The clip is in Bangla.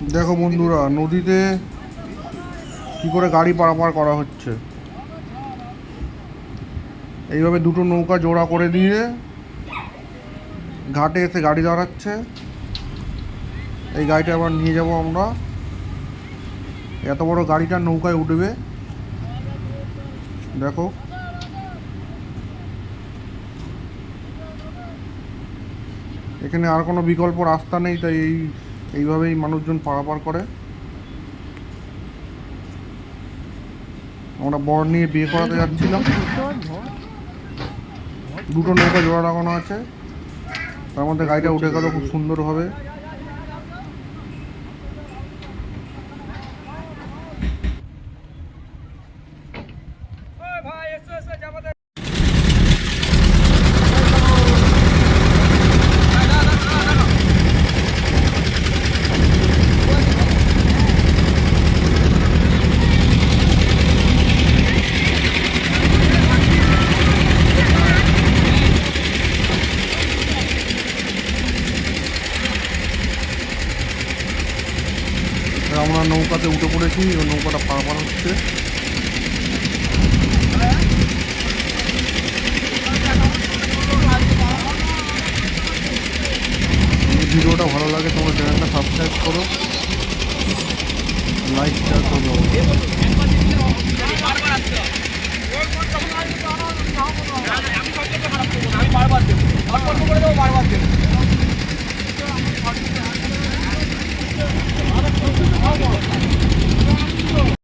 দেখো বন্ধুরা, নদীতে কি করে গাড়ি পারাপার করা হচ্ছে। এইভাবে দুটো নৌকা জোড়া করে দিয়ে ঘাটে এসে গাড়ি দাঁড়াচ্ছে। এই গাড়িটা আবার নিয়ে যাব আমরা। এত বড় গাড়িটা নৌকায় উঠবে, দেখো। এখানে আর কোনো বিকল্প রাস্তা নেই, তাই এইভাবেই মানুষজন পারাপার করে। আমরা বর নিয়ে বিয়ে করাতে যাচ্ছিলাম। দুটো নৌকা জোড়া লাগানো আছে, তার মধ্যে গাড়িটা উঠে গেল খুব সুন্দরভাবে। আমরা নৌকাতে উঠে পড়েছি, ও নৌকাটা পারাপার হচ্ছে। ভিডিওটা ভালো লাগে তোমরা চ্যানেলটা সাবস্ক্রাইব করো, লাইক শেয়ার করো।